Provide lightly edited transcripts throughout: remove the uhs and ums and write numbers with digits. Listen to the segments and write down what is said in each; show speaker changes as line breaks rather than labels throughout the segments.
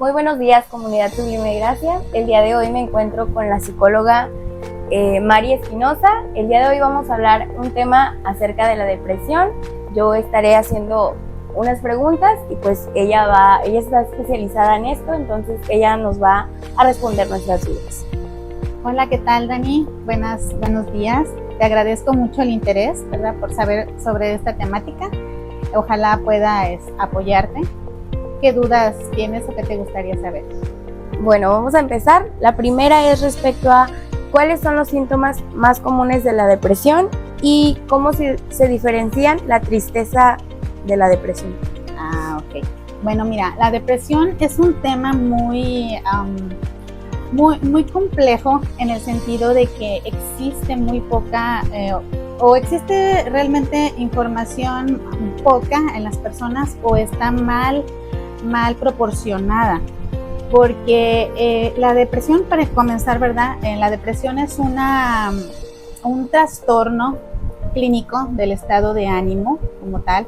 Muy buenos días, comunidad Sublime Gracia. El día de hoy me encuentro con la psicóloga Mari Espinosa. El día de hoy vamos a hablar un tema acerca de la depresión. Yo estaré haciendo unas preguntas y pues ella está especializada en esto, entonces ella nos va a responder nuestras dudas.
Hola, ¿qué tal, Dani? Buenos días. Te agradezco mucho el interés, ¿verdad?, por saber sobre esta temática. Ojalá pueda apoyarte. ¿Qué dudas tienes o qué te gustaría saber?
Bueno, vamos a empezar. La primera es respecto a cuáles son los síntomas más comunes de la depresión y cómo se diferencian la tristeza de la depresión.
Ok. Bueno, mira, la depresión es un tema muy complejo en el sentido de que existe muy poca o existe realmente información poca en las personas o está mal proporcionada, porque la depresión, para comenzar, ¿verdad? La depresión es un trastorno clínico del estado de ánimo como tal,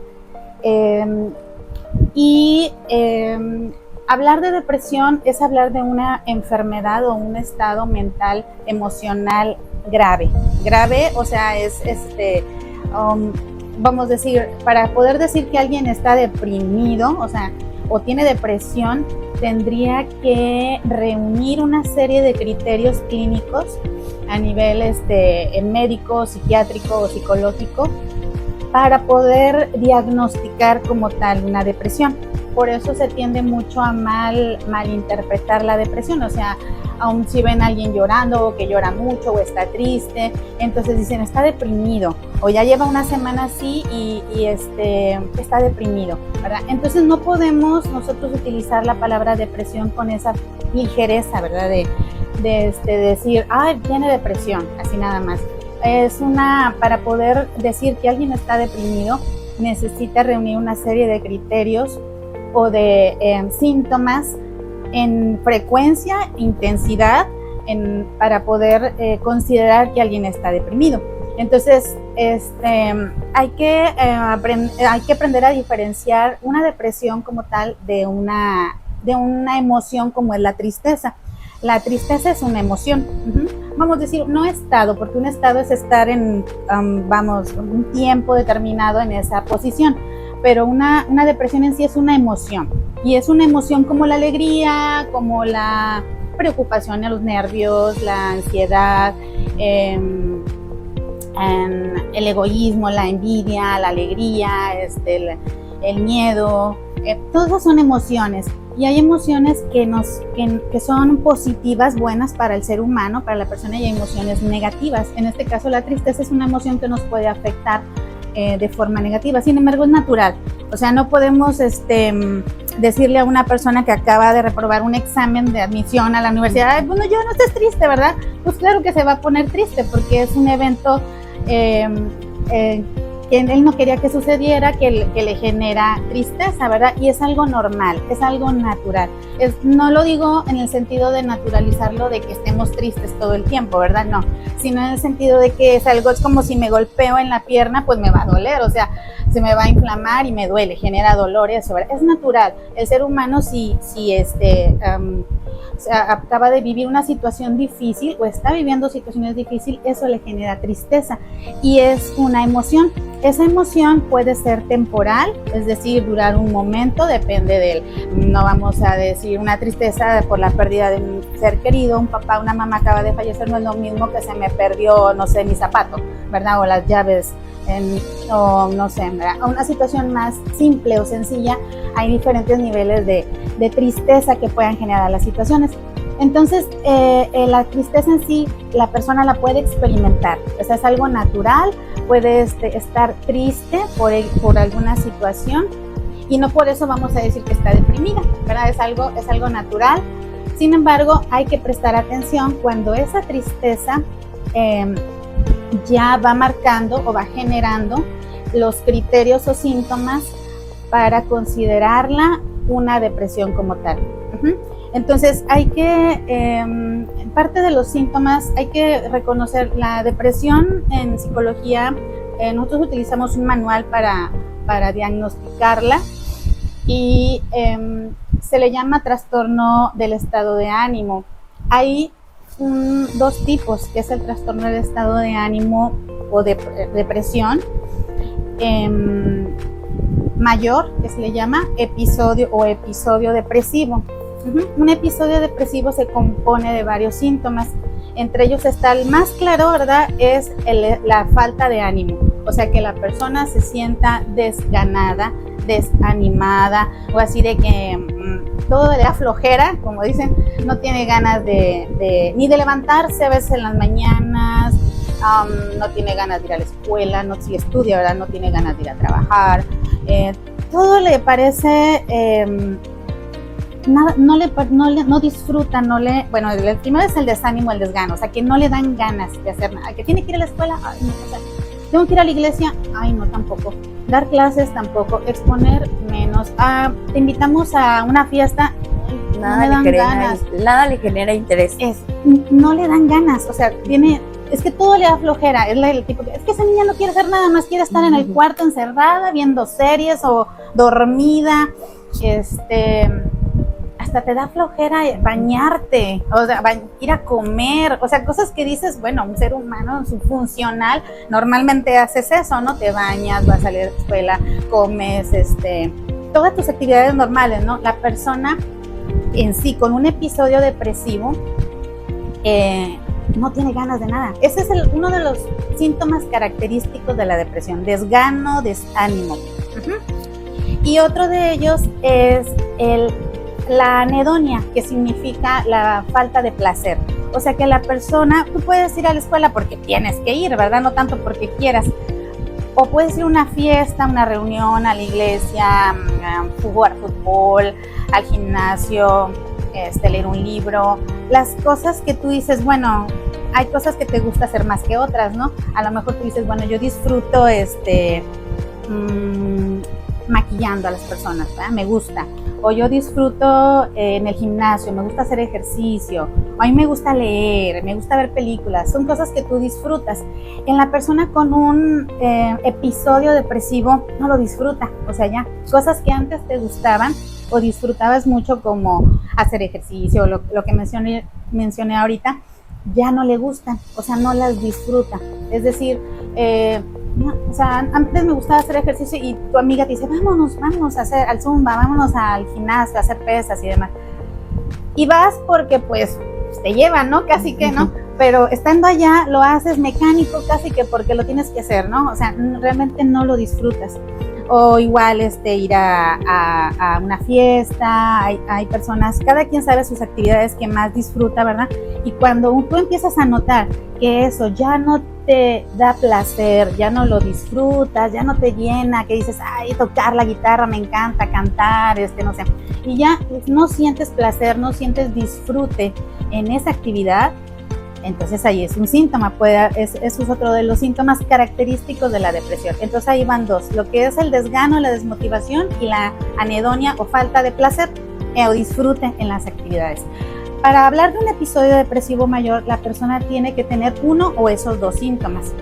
hablar de depresión es hablar de una enfermedad o un estado mental emocional grave, o sea, vamos a decir, para poder decir que alguien está deprimido, o tiene depresión, tendría que reunir una serie de criterios clínicos a nivel médico, psiquiátrico o psicológico para poder diagnosticar como tal una depresión. Por eso se tiende mucho a malinterpretar la depresión, o sea, aun si ven a alguien llorando o que llora mucho o está triste, entonces dicen está deprimido o ya lleva una semana así y está deprimido, ¿verdad? Entonces no podemos nosotros utilizar la palabra depresión con esa ligereza, ¿verdad? De decir, tiene depresión, así nada más. Para poder decir que alguien está deprimido, necesita reunir una serie de criterios o de síntomas en frecuencia, intensidad, para poder considerar que alguien está deprimido. Entonces, hay que aprender a diferenciar una depresión como tal de una emoción como es la tristeza. La tristeza es una emoción. Vamos a decir, no estado, porque un estado es estar en, un tiempo determinado en esa posición, pero una depresión en sí es una emoción, y es una emoción como la alegría, como la preocupación, los nervios, la ansiedad, el egoísmo, la envidia, la alegría, el miedo, todas esas son emociones. Y hay emociones que son positivas, buenas para el ser humano, para la persona, y hay emociones negativas. En este caso, la tristeza es una emoción que nos puede afectar de forma negativa. Sin embargo, es natural. O sea, no podemos decirle a una persona que acaba de reprobar un examen de admisión a la universidad, bueno, yo no estés triste, ¿verdad? Pues claro que se va a poner triste porque es un evento que él no quería que sucediera, que le genera tristeza, ¿verdad? Y es algo normal, es algo natural. No lo digo en el sentido de naturalizarlo, de que estemos tristes todo el tiempo, ¿verdad? No, sino en el sentido de que es como si me golpeo en la pierna, pues me va a doler, o sea, se me va a inflamar y me duele, genera dolor, eso, ¿verdad? Es natural. El ser humano si acaba de vivir una situación difícil o está viviendo situaciones difíciles, eso le genera tristeza y es una emoción. Esa emoción puede ser temporal, es decir, durar un momento, depende de él. No vamos a decir una tristeza por la pérdida de un ser querido, un papá, una mamá acaba de fallecer, no es lo mismo que se me perdió, no sé, mi zapato, ¿verdad? O las llaves, o no sé, ¿verdad? Una situación más simple o sencilla, hay diferentes niveles de tristeza que puedan generar las situaciones. Entonces, la tristeza en sí, la persona la puede experimentar, o sea, es algo natural, puede estar triste por alguna situación y no por eso vamos a decir que está deprimida, ¿verdad? Es algo natural. Sin embargo, hay que prestar atención cuando esa tristeza ya va marcando o va generando los criterios o síntomas para considerarla una depresión como tal. Entonces hay que, parte de los síntomas, hay que reconocer la depresión en psicología. Nosotros utilizamos un manual para diagnosticarla y se le llama trastorno del estado de ánimo. Hay dos tipos, que es el trastorno del estado de ánimo o de depresión mayor, que se le llama episodio depresivo. Un episodio depresivo se compone de varios síntomas. Entre ellos está el más claro, ¿verdad? Es la falta de ánimo. O sea, que la persona se sienta desganada, desanimada, o así de que todo le da flojera, como dicen, no tiene ganas ni de levantarse a veces en las mañanas, no tiene ganas de ir a la escuela, si estudia, ¿verdad? No tiene ganas de ir a trabajar. Todo le parece... no disfruta, bueno, el primero es el desánimo, el desgano, o sea, que no le dan ganas de hacer nada, que tiene que ir a la escuela, ay, no, o sea, tengo que ir a la iglesia, ay, no, tampoco, dar clases, tampoco, exponer, menos, te invitamos a una fiesta,
nada le genera interés.
No le dan ganas, o sea, es que todo le da flojera, es el tipo es que esa niña no quiere hacer nada más, quiere estar en el cuarto encerrada, viendo series o dormida, hasta te da flojera bañarte, o sea, ir a comer, o sea, cosas que dices, bueno, un ser humano funcional, normalmente haces eso, ¿no? Te bañas, vas a la escuela, comes, todas tus actividades normales, ¿no? La persona en sí, con un episodio depresivo, no tiene ganas de nada. Ese es uno de los síntomas característicos de la depresión, desgano, desánimo. Y otro de ellos es la anedonia, que significa la falta de placer. O sea que la persona, tú puedes ir a la escuela porque tienes que ir, ¿verdad? No tanto porque quieras. O puedes ir a una fiesta, una reunión, a la iglesia, jugar fútbol, al gimnasio, leer un libro. Las cosas que tú dices, bueno, hay cosas que te gusta hacer más que otras, ¿no? A lo mejor tú dices, bueno, yo disfruto maquillando a las personas, ¿verdad? Me gusta. O yo disfruto en el gimnasio, me gusta hacer ejercicio, o a mí me gusta leer, me gusta ver películas, son cosas que tú disfrutas. En la persona con un episodio depresivo no lo disfruta, o sea, ya, cosas que antes te gustaban o disfrutabas mucho como hacer ejercicio, lo que mencioné ahorita, ya no le gustan, o sea, no las disfruta. Es decir, o sea, antes me gustaba hacer ejercicio y tu amiga te dice, vámonos a hacer al zumba, vámonos al gimnasio a hacer pesas y demás. Y vas porque pues te llevan, ¿no? Casi que, ¿no? Pero estando allá lo haces mecánico casi que porque lo tienes que hacer, ¿no? O sea, realmente no lo disfrutas. O igual ir a una fiesta, hay personas, cada quien sabe sus actividades que más disfruta, ¿verdad? Y cuando tú empiezas a notar que eso ya no te da placer, ya no lo disfrutas, ya no te llena, que dices, ay, tocar la guitarra, me encanta cantar, no sé, y ya no sientes placer, no sientes disfrute en esa actividad, entonces ahí es un síntoma, eso es otro de los síntomas característicos de la depresión. Entonces ahí van dos, lo que es el desgano, la desmotivación y la anedonia o falta de placer o disfrute en las actividades. Para hablar de un episodio depresivo mayor, la persona tiene que tener uno o esos dos síntomas.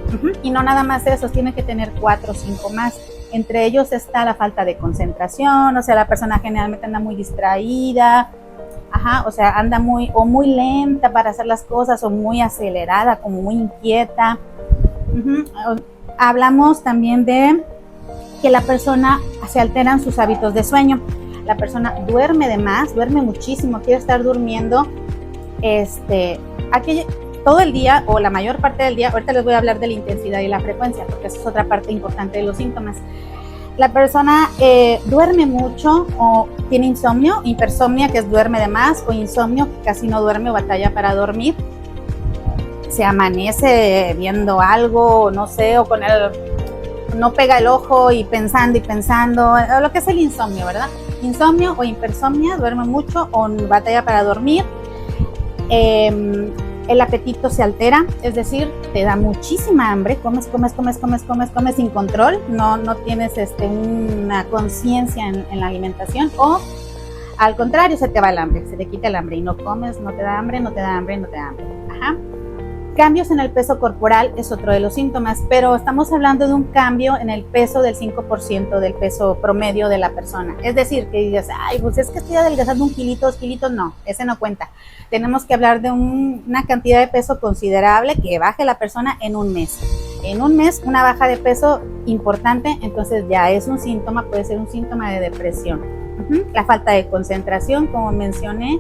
Y no nada más esos, tiene que tener 4 o 5 más. Entre ellos está la falta de concentración, o sea, la persona generalmente anda muy distraída, o sea, anda muy lenta para hacer las cosas o muy acelerada, como muy inquieta. Hablamos también de que la persona se alteran sus hábitos de sueño. La persona duerme de más, duerme muchísimo, quiere estar durmiendo todo el día o la mayor parte del día. Ahorita les voy a hablar de la intensidad y la frecuencia, porque eso es otra parte importante de los síntomas. La persona duerme mucho o tiene insomnio, hipersomnia, que es duerme de más, o insomnio, que casi no duerme o batalla para dormir. Se amanece viendo algo, no sé, o no pega el ojo y pensando, o lo que es el insomnio, ¿verdad? Insomnio o hipersomnia, duerme mucho o batalla para dormir. El apetito se altera, es decir, te da muchísima hambre, comes sin control, no tienes una conciencia en la alimentación, o al contrario, se te va el hambre, se te quita el hambre y no comes, no te da hambre. Cambios en el peso corporal es otro de los síntomas, pero estamos hablando de un cambio en el peso del 5% del peso promedio de la persona. Es decir, que digas, ay, pues es que estoy adelgazando 1 kilito, 2 kilitos, no, ese no cuenta. Tenemos que hablar de una cantidad de peso considerable que baje la persona en un mes. En un mes, una baja de peso importante, entonces ya es un síntoma, puede ser un síntoma de depresión. La falta de concentración, como mencioné.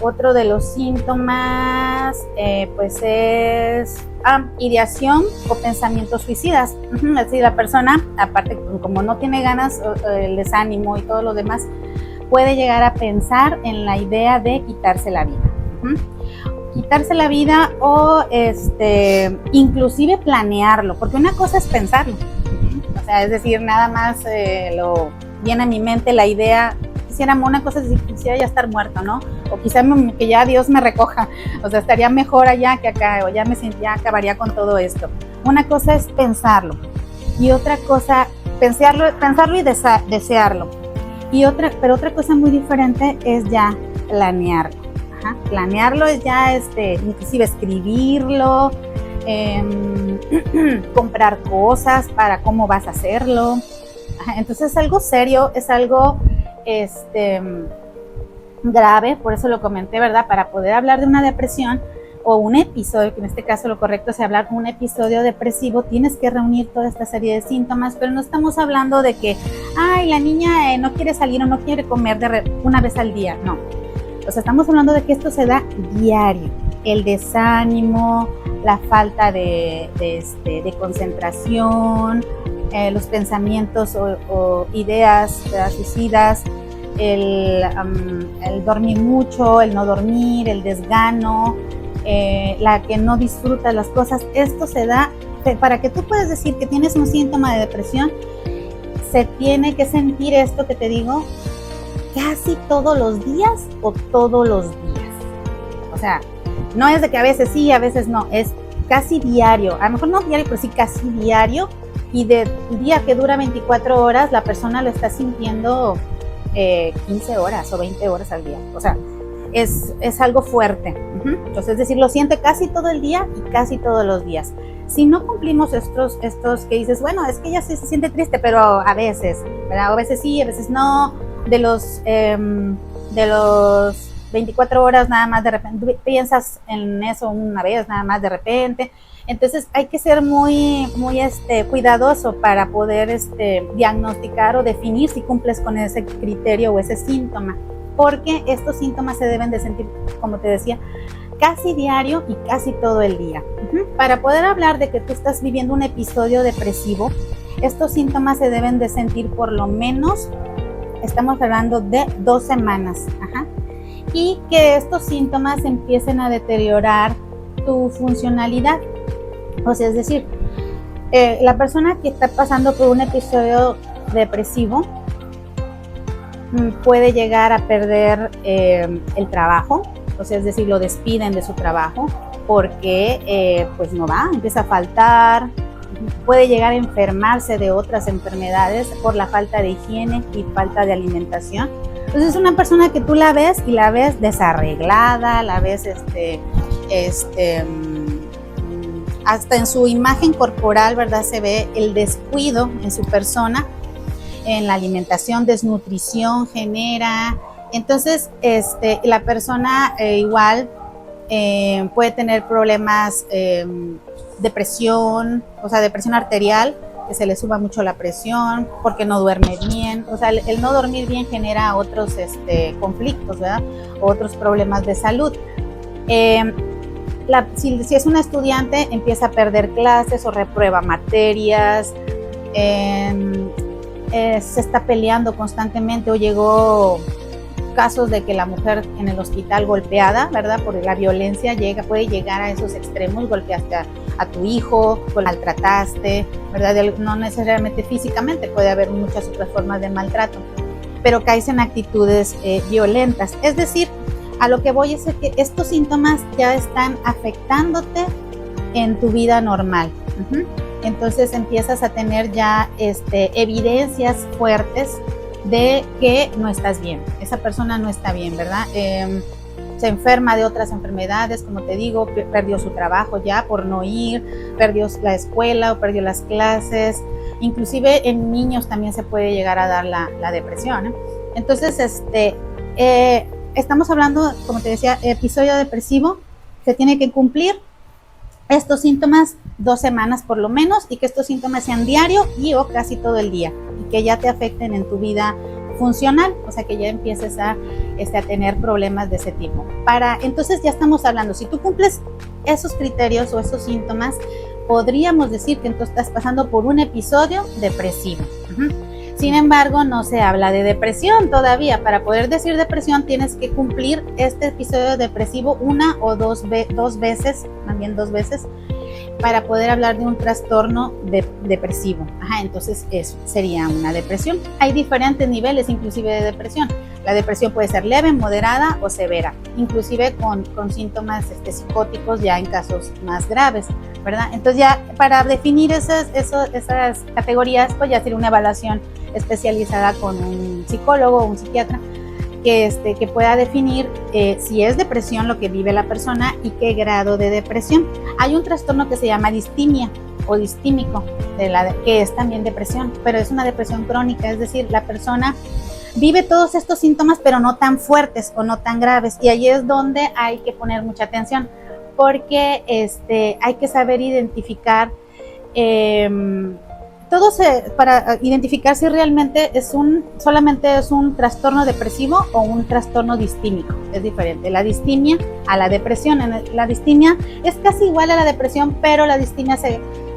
Otro de los síntomas pues es ideación o pensamientos suicidas. Es decir, la persona, aparte como no tiene ganas, el desánimo y todo lo demás, puede llegar a pensar en la idea de quitarse la vida. Quitarse la vida o inclusive planearlo, porque una cosa es pensarlo. O sea, es decir, nada más viene a mi mente la idea. Una cosa es decir, quisiera ya estar muerto, ¿no? O quizá que ya Dios me recoja, o sea, estaría mejor allá que acá, o ya acabaría con todo esto. Una cosa es pensarlo, y otra cosa, pensarlo y desearlo. Pero otra cosa muy diferente es ya planearlo. Planearlo es ya, inclusive escribirlo, comprar cosas para cómo vas a hacerlo. Entonces es algo serio, es algo grave, por eso lo comenté, ¿verdad? Para poder hablar de una depresión o un episodio, que en este caso lo correcto es hablar de un episodio depresivo, tienes que reunir toda esta serie de síntomas, pero no estamos hablando de que, ay, la niña no quiere salir o no quiere comer una vez al día, no. O sea, estamos hablando de que esto se da diario, el desánimo, la falta de concentración, los pensamientos o ideas suicidas, el dormir mucho, el no dormir, el desgano, la que no disfruta las cosas. Esto se da, para que tú puedas decir que tienes un síntoma de depresión, se tiene que sentir esto que te digo casi todos los días o todos los días. O sea, no es de que a veces sí, a veces no, es casi diario, a lo mejor no diario, pero sí casi diario. Y de día que dura 24 horas, la persona lo está sintiendo 15 horas o 20 horas al día. O sea, es algo fuerte. Entonces, es decir, lo siente casi todo el día y casi todos los días. Si no cumplimos estos que dices, bueno, es que ella se siente triste, pero a veces, ¿verdad? A veces sí, a veces no. De los 24 horas nada más de repente, piensas en eso una vez, nada más de repente. Entonces hay que ser muy cuidadoso para poder diagnosticar o definir si cumples con ese criterio o ese síntoma, porque estos síntomas se deben de sentir, como te decía, casi diario y casi todo el día. Para poder hablar de que tú estás viviendo un episodio depresivo, estos síntomas se deben de sentir por lo menos, estamos hablando de 2 semanas, y que estos síntomas empiecen a deteriorar tu funcionalidad. O sea, es decir, la persona que está pasando por un episodio depresivo puede llegar a perder el trabajo, o sea, es decir, lo despiden de su trabajo porque pues no va, empieza a faltar, puede llegar a enfermarse de otras enfermedades por la falta de higiene y falta de alimentación. Entonces es una persona que tú la ves y la ves desarreglada, la ves hasta en su imagen corporal, ¿verdad? Se ve el descuido en su persona, en la alimentación, desnutrición genera. Entonces, la persona igual puede tener problemas, depresión, o sea, depresión arterial, que se le suba mucho la presión, porque no duerme bien. O sea, el no dormir bien genera otros conflictos, ¿verdad? Otros problemas de salud. Si es una estudiante, empieza a perder clases o reprueba materias, se está peleando constantemente, o llegó casos de que la mujer en el hospital golpeada, ¿verdad? Por la violencia puede llegar a esos extremos, golpeaste a tu hijo, lo maltrataste, ¿verdad? No necesariamente físicamente, puede haber muchas otras formas de maltrato, pero caes en actitudes violentas. Es decir, a lo que voy es que estos síntomas ya están afectándote en tu vida normal. Entonces empiezas a tener ya evidencias fuertes de que no estás bien, esa persona no está bien, ¿verdad? se enferma de otras enfermedades, como te digo, perdió su trabajo ya por no ir, perdió la escuela o perdió las clases. Inclusive en niños también se puede llegar a dar la depresión, ¿eh? Entonces, estamos hablando, como te decía, episodio depresivo, se tiene que cumplir estos síntomas 2 semanas por lo menos, y que estos síntomas sean diario y o casi todo el día, y que ya te afecten en tu vida funcional, o sea que ya empieces a tener problemas de ese tipo. Entonces ya estamos hablando, si tú cumples esos criterios o esos síntomas, podríamos decir que entonces estás pasando por un episodio depresivo. Sin embargo, no se habla de depresión todavía. Para poder decir depresión tienes que cumplir este episodio depresivo 1 o 2 veces, también 2 veces, para poder hablar de un trastorno depresivo. Entonces eso sería una depresión. Hay diferentes niveles inclusive de depresión. La depresión puede ser leve, moderada o severa, inclusive con síntomas psicóticos ya en casos más graves, ¿verdad? Entonces ya para definir esas categorías, pues ya sería una evaluación especializada con un psicólogo o un psiquiatra que pueda definir si es depresión lo que vive la persona y qué grado de depresión. Hay un trastorno que se llama distimia o distímico, que es también depresión, pero es una depresión crónica, es decir, la persona vive todos estos síntomas, pero no tan fuertes o no tan graves, y ahí es donde hay que poner mucha atención, porque hay que saber identificar para identificar si realmente solamente es un trastorno depresivo o un trastorno distímico. Es diferente la distimia a la depresión. La distimia es casi igual a la depresión, pero la distimia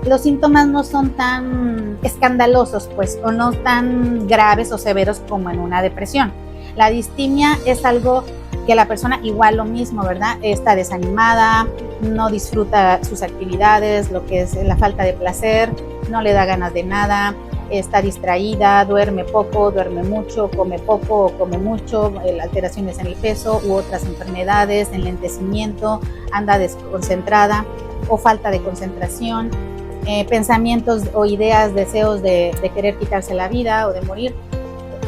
los síntomas no son tan escandalosos, pues, o no tan graves o severos como en una depresión. La distimia es algo que la persona igual lo mismo, ¿verdad? Está desanimada, no disfruta sus actividades, lo que es la falta de placer, no le da ganas de nada, está distraída, duerme poco, duerme mucho, come poco o come mucho, alteraciones en el peso u otras enfermedades, enlentecimiento, anda desconcentrada o falta de concentración, pensamientos o ideas, deseos de querer quitarse la vida o de morir.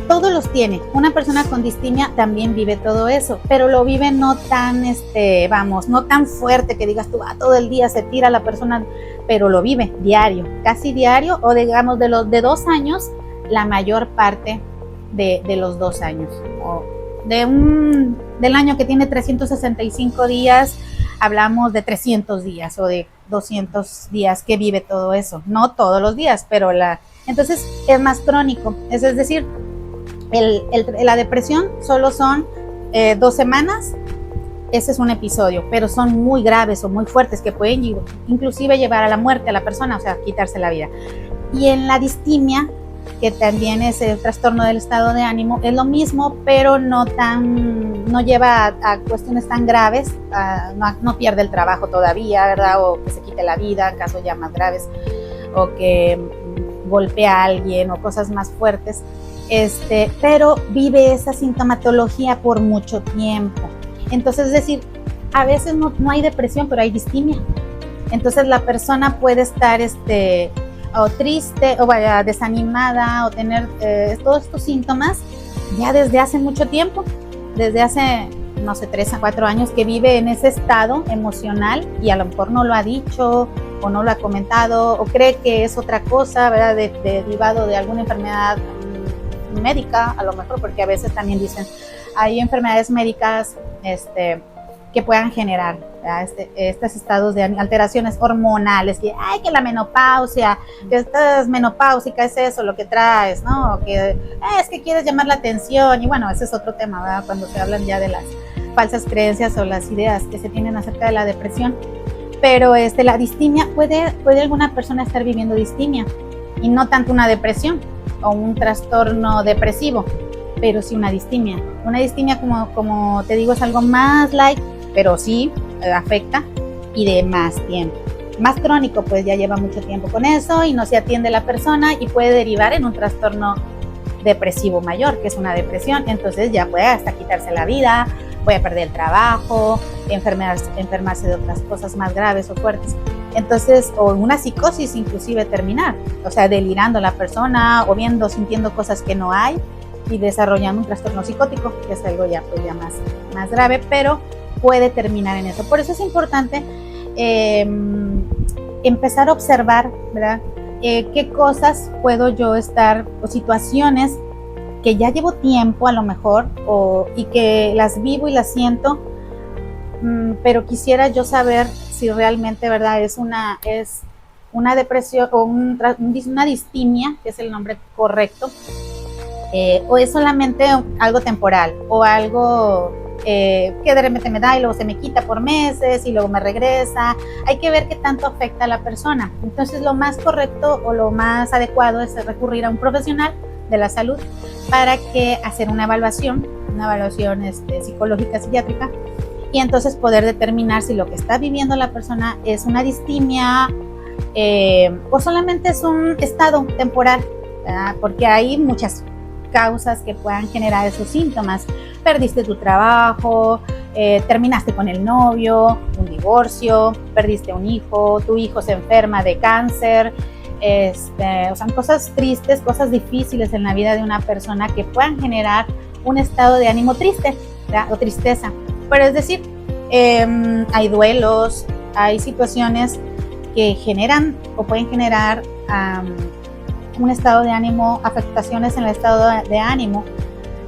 Todos los tiene. Una persona con distimia también vive todo eso, pero lo vive no tan, no tan fuerte que digas tú, todo el día se tira la persona, pero lo vive diario, casi diario, o digamos de 2 años, la mayor parte de los 2 años. O del año que tiene 365 días, hablamos de 300 días o de 200 días que vive todo eso. No todos los días, pero entonces es más crónico. Es decir, la depresión solo son 2 semanas, ese es un episodio, pero son muy graves o muy fuertes que pueden inclusive llevar a la muerte a la persona, o sea, quitarse la vida. Y en la distimia, que también es el trastorno del estado de ánimo, es lo mismo, pero no lleva a cuestiones tan graves, no pierde el trabajo todavía, ¿verdad? O que se quite la vida, casos ya más graves, o que golpea a alguien o cosas más fuertes. Pero vive esa sintomatología por mucho tiempo. Entonces, es decir, a veces no hay depresión, pero hay distimia. Entonces la persona puede estar o triste o desanimada o tener todos estos síntomas ya desde hace mucho tiempo, desde hace, no sé, 3 a 4 años que vive en ese estado emocional y a lo mejor no lo ha dicho o no lo ha comentado o cree que es otra cosa, ¿verdad? Derivado de alguna enfermedad médica, a lo mejor, porque a veces también dicen hay enfermedades médicas que puedan generar estos estados de alteraciones hormonales, que la menopausia, que estás menopáusica, es eso lo que traes, ¿no? O que es que quieres llamar la atención, y bueno, ese es otro tema, ¿verdad? Cuando se hablan ya de las falsas creencias o las ideas que se tienen acerca de la depresión. Pero la distimia, puede alguna persona estar viviendo distimia y no tanto una depresión o un trastorno depresivo, pero sí una distimia. Una distimia, como te digo, es algo más light, pero sí afecta y de más tiempo. Más crónico, pues ya lleva mucho tiempo con eso y no se atiende la persona y puede derivar en un trastorno depresivo mayor, que es una depresión. Entonces ya puede hasta quitarse la vida, puede perder el trabajo, enfermarse de otras cosas más graves o fuertes. Entonces, o una psicosis inclusive terminar, o sea, delirando la persona o sintiendo cosas que no hay y desarrollando un trastorno psicótico, que es algo ya más grave, pero puede terminar en eso. Por eso es importante empezar a observar, ¿verdad? Qué cosas puedo yo estar, o situaciones que ya llevo tiempo a lo mejor, y que las vivo y las siento, pero quisiera yo saber si realmente, ¿verdad?, es una depresión o una distimia, que es el nombre correcto, o es solamente algo temporal, o algo que de repente me da y luego se me quita por meses y luego me regresa. Hay que ver qué tanto afecta a la persona. Entonces lo más correcto o lo más adecuado es recurrir a un profesional de la salud para que hacer una evaluación psicológica, psiquiátrica, y entonces poder determinar si lo que está viviendo la persona es una distimia o solamente es un estado temporal, ¿verdad? Porque hay muchas causas que puedan generar esos síntomas. Perdiste tu trabajo, terminaste con el novio, un divorcio, perdiste un hijo, tu hijo se enferma de cáncer, o sea, cosas tristes, cosas difíciles en la vida de una persona que puedan generar un estado de ánimo triste, ¿verdad?, o tristeza. Pero es decir, hay duelos, hay situaciones que generan o pueden generar un estado de ánimo, afectaciones en el estado de ánimo.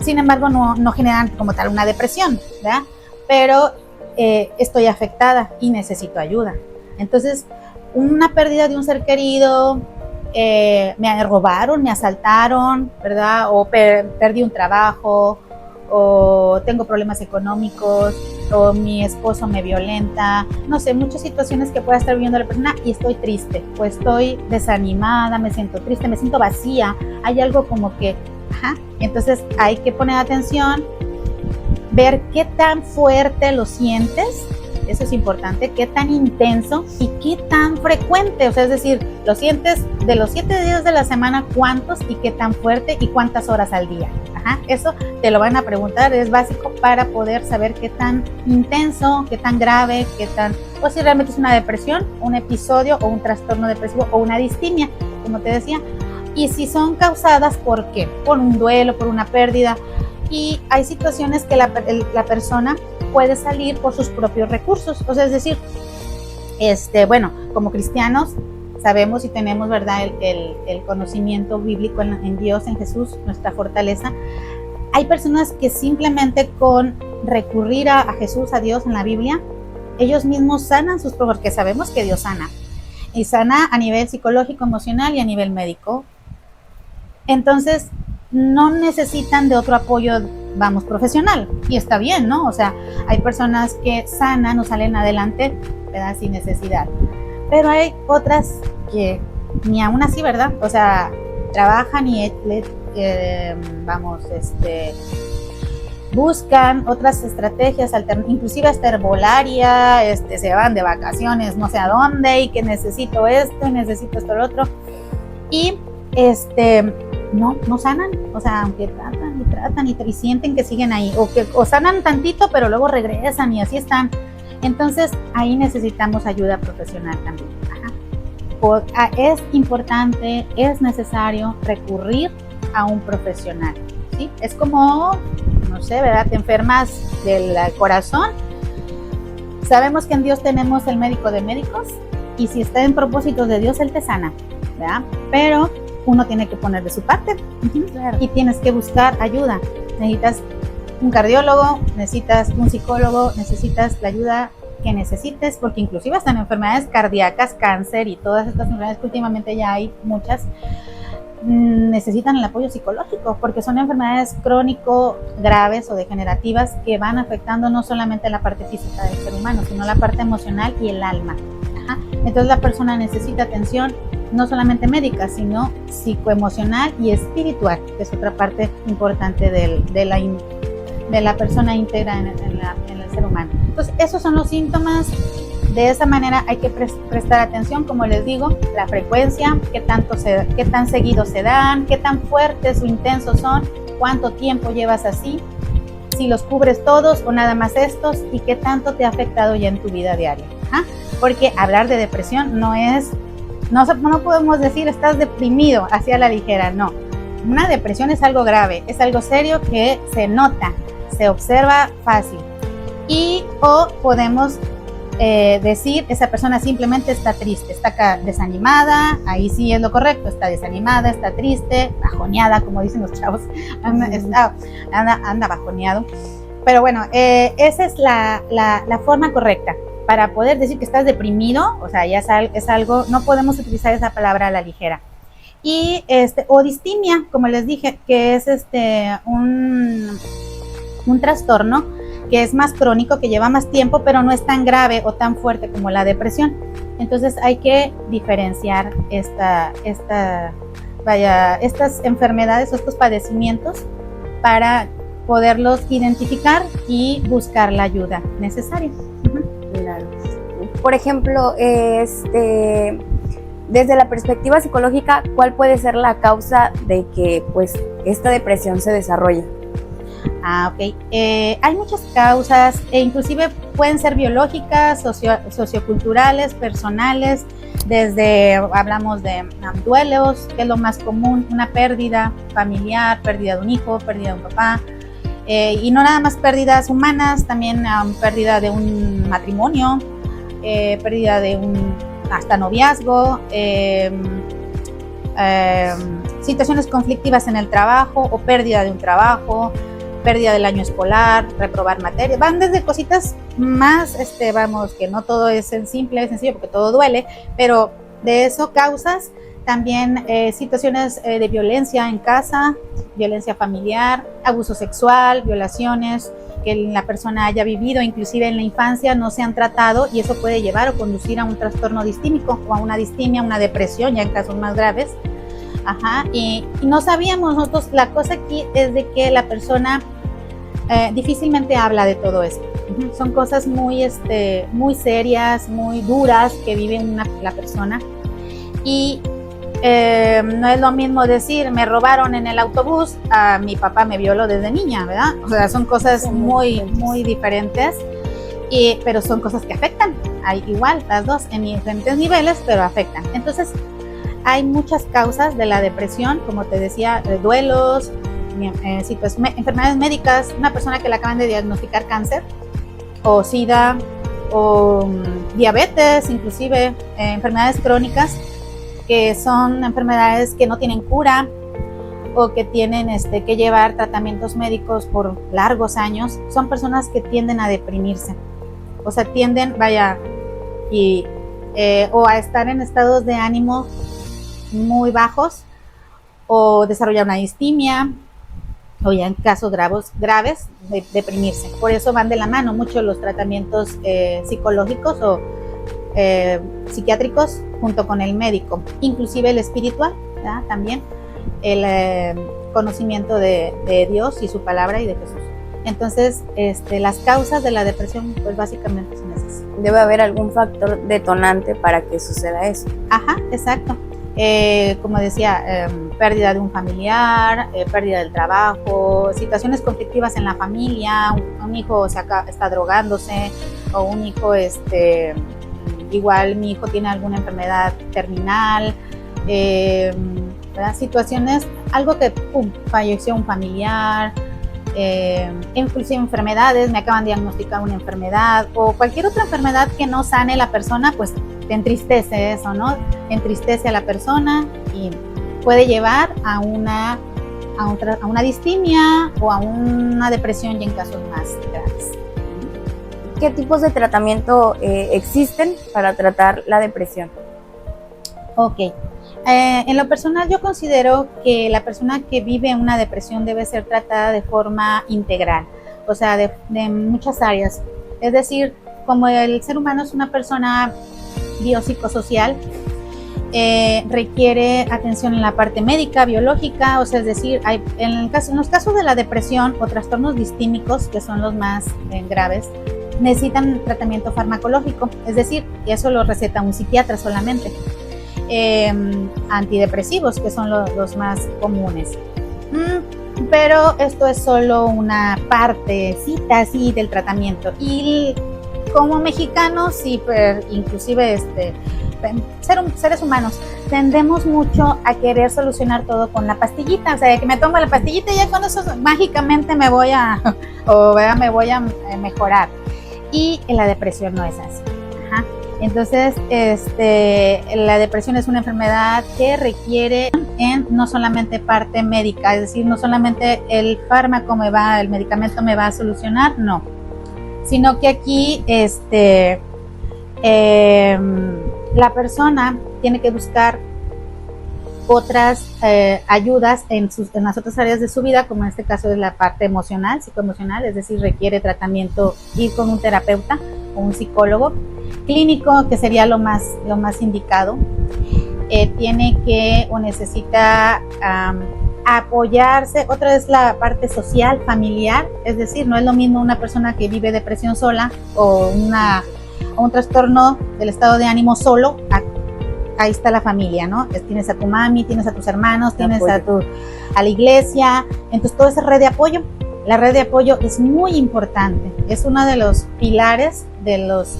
Sin embargo, no generan como tal una depresión, ¿verdad? Pero estoy afectada y necesito ayuda. Entonces, una pérdida de un ser querido, me robaron, me asaltaron, ¿verdad? O perdí un trabajo, o tengo problemas económicos, o mi esposo me violenta, no sé, muchas situaciones que pueda estar viviendo la persona y estoy triste, o estoy desanimada, me siento triste, me siento vacía, hay algo como que, entonces hay que poner atención, ver qué tan fuerte lo sientes, eso es importante, qué tan intenso y qué tan frecuente, o sea, es decir, lo sientes de los 7 días de la semana, cuántos y qué tan fuerte y cuántas horas al día. Eso te lo van a preguntar, es básico para poder saber qué tan intenso, qué tan grave, o si realmente es una depresión, un episodio o un trastorno depresivo o una distimia, como te decía, y si son causadas por qué, por un duelo, por una pérdida, y hay situaciones que la persona puede salir por sus propios recursos, o sea, es decir, bueno, como cristianos sabemos y tenemos, ¿verdad?, el conocimiento bíblico en Dios, en Jesús, nuestra fortaleza. Hay personas que simplemente con recurrir a Jesús, a Dios en la Biblia, ellos mismos sanan sus problemas, porque sabemos que Dios sana. Y sana a nivel psicológico, emocional y a nivel médico. Entonces, no necesitan de otro apoyo, profesional. Y está bien, ¿no? O sea, hay personas que sanan o salen adelante, ¿verdad?, sin necesidad. Pero hay otras que ni aún así, ¿verdad? O sea, trabajan y buscan otras estrategias, inclusive hasta herbolaria, se van de vacaciones no sé a dónde y que necesito esto y necesito esto lo otro. Y no sanan, o sea, aunque tratan y sienten que siguen ahí, o sanan tantito, pero luego regresan y así están. Entonces, ahí necesitamos ayuda profesional también. Es importante, es necesario recurrir a un profesional, ¿sí? Es como, no sé, ¿verdad?, te enfermas del corazón. Sabemos que en Dios tenemos el médico de médicos y si está en propósitos de Dios, Él te sana, ¿verdad? Pero uno tiene que poner de su parte, claro, y tienes que buscar ayuda. Necesitas un cardiólogo, necesitas un psicólogo, necesitas la ayuda que necesites, porque inclusive hasta en enfermedades cardíacas, cáncer y todas estas enfermedades que últimamente ya hay muchas, necesitan el apoyo psicológico, porque son enfermedades crónico graves o degenerativas que van afectando no solamente la parte física del ser humano, sino la parte emocional y el alma. Entonces la persona necesita atención no solamente médica, sino psicoemocional y espiritual, que es otra parte importante de la persona íntegra en el ser humano. Entonces, esos son los síntomas. De esa manera hay que prestar atención, como les digo, la frecuencia, qué tan seguido se dan, qué tan fuertes o intensos son, cuánto tiempo llevas así, si los cubres todos o nada más estos, y qué tanto te ha afectado ya en tu vida diaria. Porque hablar de depresión no podemos decir estás deprimido hacia la ligera, no. Una depresión es algo grave, es algo serio que se nota, se observa fácil. Y o podemos decir, esa persona simplemente está triste, está desanimada, ahí sí es lo correcto, está desanimada, está triste, bajoneada, como dicen los chavos, anda bajoneado. Pero bueno, esa es la forma correcta. Para poder decir que estás deprimido, o sea, ya es algo, no podemos utilizar esa palabra a la ligera. Y o distimia, como les dije, que es un trastorno que es más crónico, que lleva más tiempo, pero no es tan grave o tan fuerte como la depresión. Entonces hay que diferenciar estas enfermedades o estos padecimientos para poderlos identificar y buscar la ayuda necesaria.
Claro. Por ejemplo, desde la perspectiva psicológica, ¿cuál puede ser la causa de que pues esta depresión se desarrolle?
Ok. Hay muchas causas, inclusive pueden ser biológicas, socioculturales, personales. Hablamos de duelos, que es lo más común, una pérdida familiar, pérdida de un hijo, pérdida de un papá. Y no nada más pérdidas humanas, también pérdida de un matrimonio, pérdida de hasta noviazgo, situaciones conflictivas en el trabajo o pérdida de un trabajo, pérdida del año escolar, reprobar materias. Van desde cositas más, que no todo es sencillo porque todo duele, pero de eso causas también situaciones de violencia en casa, violencia familiar, abuso sexual, violaciones que la persona haya vivido, inclusive en la infancia no se han tratado, y eso puede llevar o conducir a un trastorno distímico o a una distimia, una depresión ya en casos más graves. Y no sabíamos nosotros. La cosa aquí es de que la persona difícilmente habla de todo esto. Son cosas muy serias, muy duras que vive la persona, y no es lo mismo decir me robaron en el autobús a mi papá me violó desde niña, ¿verdad? O sea, son cosas muy diferentes, pero son cosas que afectan. Hay igual las dos en diferentes niveles, pero afectan. Entonces hay muchas causas de la depresión, como te decía, duelos, enfermedades médicas, una persona que le acaban de diagnosticar cáncer o SIDA o diabetes, inclusive enfermedades crónicas, que son enfermedades que no tienen cura o que tienen que llevar tratamientos médicos por largos años. Son personas que tienden a deprimirse, o sea, o a estar en estados de ánimo muy bajos, o desarrollar una distimia, o ya en casos graves deprimirse. Por eso van de la mano mucho los tratamientos psicológicos o psiquiátricos junto con el médico, inclusive el espiritual, ¿verdad? También el conocimiento de Dios y su palabra y de Jesús. Entonces, las causas de la depresión, pues básicamente son esas.
Debe haber algún factor detonante para que suceda eso.
Exacto. Como decía, pérdida de un familiar, pérdida del trabajo, situaciones conflictivas en la familia, un hijo está drogándose, o un hijo, igual mi hijo tiene alguna enfermedad terminal, situaciones, algo que falleció un familiar, inclusive enfermedades, me acaban de diagnosticar una enfermedad, o cualquier otra enfermedad que no sane la persona, pues te entristece eso, ¿no? Entristece a la persona y puede llevar a una distimia o a una depresión ya en casos más graves.
¿Qué tipos de tratamiento existen para tratar la depresión?
Ok. En lo personal, yo considero que la persona que vive una depresión debe ser tratada de forma integral, o sea, de muchas áreas. Es decir, como el ser humano es una persona biopsicosocial, requiere atención en la parte médica, biológica, o sea, es decir, en los casos de la depresión o trastornos distímicos, que son los más graves, necesitan tratamiento farmacológico, es decir, eso lo receta un psiquiatra solamente. Antidepresivos, que son los más comunes. Pero esto es solo una partecita así del tratamiento. Y como mexicanos y inclusive seres humanos, tendemos mucho a querer solucionar todo con la pastillita, o sea, que me tomo la pastillita y ya con eso mágicamente me voy a mejorar. y la depresión no es así. Ajá. Entonces, la depresión es una enfermedad que requiere no solamente parte médica, es decir, no solamente el fármaco el medicamento me va a solucionar, no, sino que aquí la persona tiene que buscar otras ayudas en las otras áreas de su vida, como en este caso es la parte emocional, psicoemocional, es decir, requiere tratamiento, ir con un terapeuta o un psicólogo clínico, que sería lo más indicado. Tiene que o necesita apoyarse. Otra es la parte social, familiar, es decir, no es lo mismo una persona que vive depresión sola o un trastorno del estado de ánimo solo. Ahí está la familia, ¿no? Tienes a tu mami, tienes a tus hermanos, tienes a la iglesia, entonces toda esa red de apoyo. La red de apoyo es muy importante, es uno de los pilares de los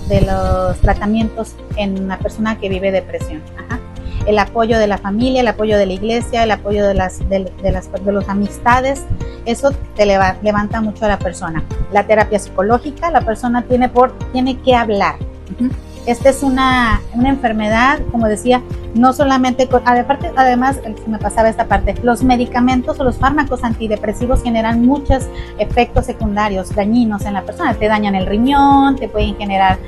tratamientos en una persona que vive depresión. Ajá. El apoyo de la familia, el apoyo de la iglesia, el apoyo de las amistades, eso te levanta mucho a la persona. La terapia psicológica, la persona tiene que hablar. Uh-huh. Esta es una enfermedad, como decía, no solamente, además, me pasaba esta parte, los medicamentos o los fármacos antidepresivos generan muchos efectos secundarios dañinos en la persona, te dañan el riñón, te pueden generar,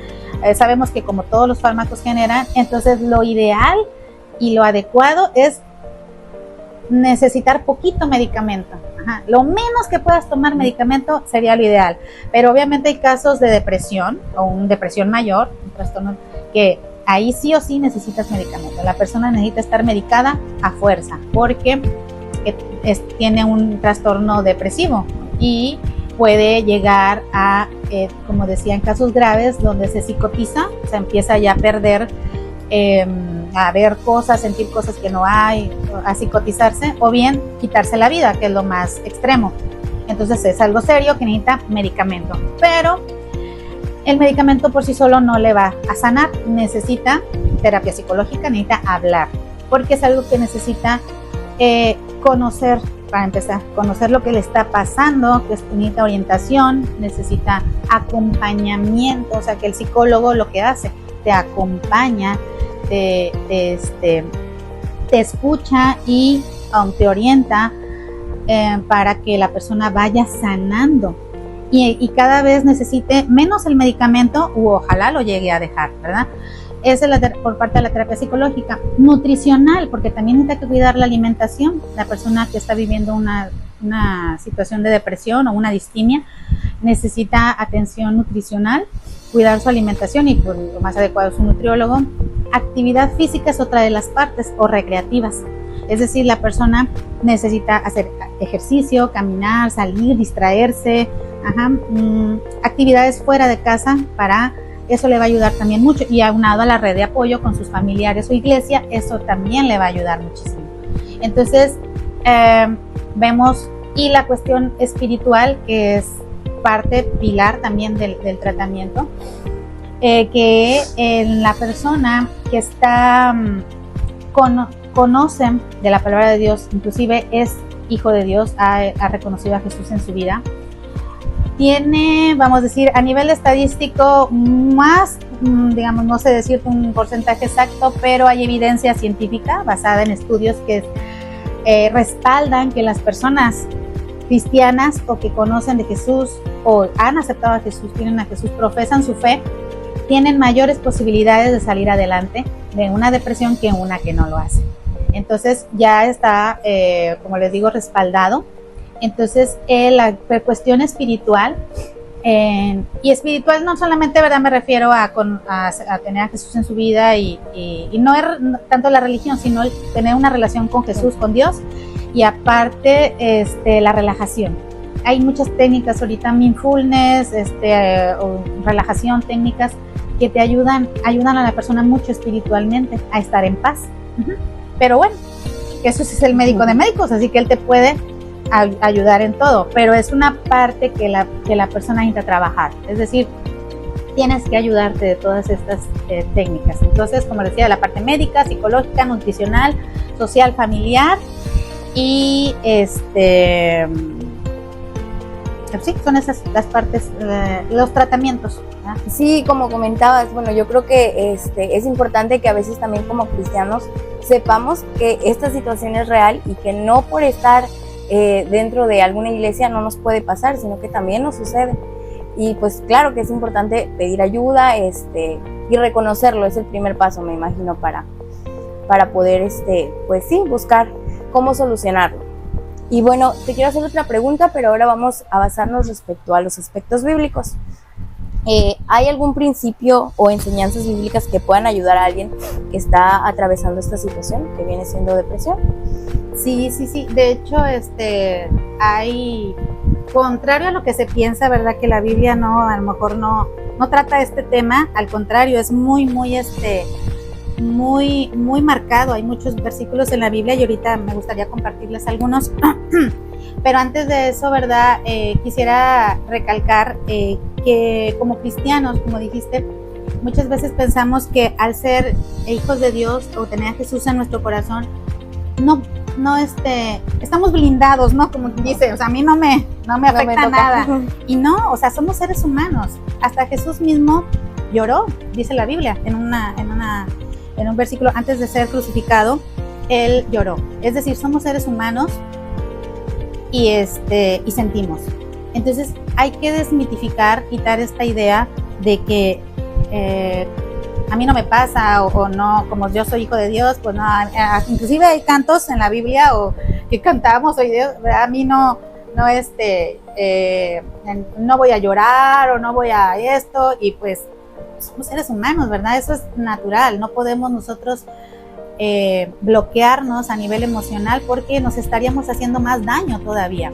sabemos que como todos los fármacos generan, entonces lo ideal y lo adecuado es necesitar poquito medicamento. Ajá. Lo menos que puedas tomar medicamento sería lo ideal, pero obviamente hay casos de depresión o una depresión mayor, un trastorno que ahí sí o sí necesitas medicamento. La persona necesita estar medicada a fuerza porque tiene un trastorno depresivo y puede llegar a, como decía, en casos graves donde se psicotiza, se empieza ya a perder, a ver cosas, sentir cosas que no hay, a psicotizarse o bien quitarse la vida, que es lo más extremo. Entonces es algo serio que necesita medicamento, pero el medicamento por sí solo no le va a sanar, necesita terapia psicológica, necesita hablar, porque es algo que necesita conocer, para empezar, conocer lo que le está pasando, que necesita orientación, necesita acompañamiento, o sea que el psicólogo lo que hace, te acompaña, te escucha y te orienta para que la persona vaya sanando y cada vez necesite menos el medicamento u ojalá lo llegue a dejar, ¿verdad? Esa es por parte de la terapia psicológica. Nutricional, porque también necesita que cuidar la alimentación. La persona que está viviendo una situación de depresión o una distimia necesita atención nutricional, cuidar su alimentación y pues, lo más adecuado es un nutriólogo. Actividad física es otra de las partes, o recreativas. Es decir, la persona necesita hacer ejercicio, caminar, salir, distraerse, actividades fuera de casa, para eso le va a ayudar también mucho, y aunado a la red de apoyo con sus familiares o iglesia, eso también le va a ayudar muchísimo. Entonces, vemos, y la cuestión espiritual, que es parte pilar también del tratamiento, que en la persona que está conoce de la palabra de Dios, inclusive es hijo de Dios, ha reconocido a Jesús en su vida, tiene, vamos a decir, a nivel estadístico más, digamos, no sé decirte un porcentaje exacto, pero hay evidencia científica basada en estudios que respaldan que las personas cristianas o que conocen de Jesús o han aceptado a Jesús, tienen a Jesús, profesan su fe, tienen mayores posibilidades de salir adelante de una depresión que una que no lo hace. Entonces ya está, como les digo, respaldado. Entonces la cuestión espiritual, y espiritual no solamente, ¿verdad? Me refiero a tener a Jesús en su vida y no es tanto la religión, sino tener una relación con Jesús, con Dios, y aparte la relajación. Hay muchas técnicas ahorita, mindfulness, o relajación, técnicas que te ayudan a la persona mucho espiritualmente a estar en paz. Pero bueno, Jesús es el médico de médicos, así que Él te puede ayudar en todo, pero es una parte que la persona necesita trabajar, es decir, tienes que ayudarte de todas estas técnicas. Entonces, como decía, la parte médica, psicológica, nutricional, social, familiar y sí, son esas las partes, los tratamientos, ¿verdad?
Sí, como comentabas, bueno, yo creo que es importante que a veces también como cristianos sepamos que esta situación es real y que no por estar dentro de alguna iglesia no nos puede pasar, sino que también nos sucede. Y pues claro que es importante pedir ayuda y reconocerlo, es el primer paso, me imagino, para poder pues sí, buscar cómo solucionarlo. Y bueno, te quiero hacer otra pregunta, pero ahora vamos a basarnos respecto a los aspectos bíblicos. ¿Hay algún principio o enseñanzas bíblicas que puedan ayudar a alguien que está atravesando esta situación, que viene siendo depresión?
Sí. De hecho, hay, contrario a lo que se piensa, ¿verdad? Que la Biblia a lo mejor no trata este tema, al contrario, es muy marcado. Hay muchos versículos en la Biblia y ahorita me gustaría compartirles algunos. Pero antes de eso, ¿verdad? Quisiera recalcar que como cristianos, como dijiste, muchas veces pensamos que al ser hijos de Dios o tener a Jesús en nuestro corazón, estamos blindados, ¿no? Como dice, o sea, a mí no me afecta nada. Y no, o sea, somos seres humanos. Hasta Jesús mismo lloró, dice la Biblia, en un versículo antes de ser crucificado, él lloró. Es decir, somos seres humanos y sentimos. Entonces hay que desmitificar, quitar esta idea de que a mí no me pasa o no, como yo soy hijo de Dios, pues no, inclusive hay cantos en la Biblia o que cantamos hoy Dios, a mí no voy a llorar o no voy a esto, y pues somos seres humanos, ¿verdad? Eso es natural, no podemos nosotros bloquearnos a nivel emocional porque nos estaríamos haciendo más daño todavía.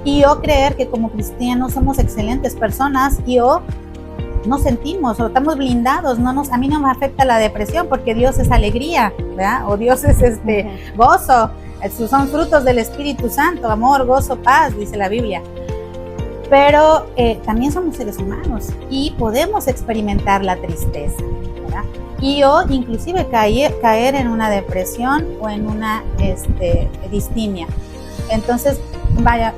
Y yo creer que como cristianos somos excelentes personas y no sentimos o estamos blindados, a mí no me afecta la depresión porque Dios es alegría, ¿verdad? O Dios es gozo, son frutos del Espíritu Santo, amor, gozo, paz, dice la Biblia. Pero también somos seres humanos y podemos experimentar la tristeza, ¿verdad? Y inclusive caer en una depresión o en una distimia. Entonces,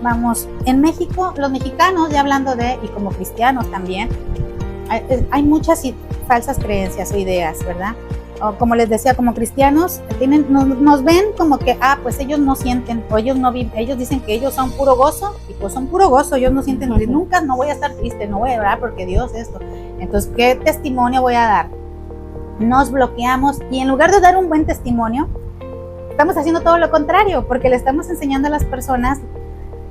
vamos, en México, los mexicanos, ya hablando y como cristianos también, hay muchas falsas creencias o ideas, ¿verdad? O como les decía, como cristianos nos ven como que, pues ellos no sienten, o ellos no viven, ellos dicen que ellos son puro gozo, y pues son puro gozo, ellos no sienten, nunca no voy a estar triste, no voy a llorar porque Dios esto. Entonces, ¿qué testimonio voy a dar? Nos bloqueamos y en lugar de dar un buen testimonio, estamos haciendo todo lo contrario, porque le estamos enseñando a las personas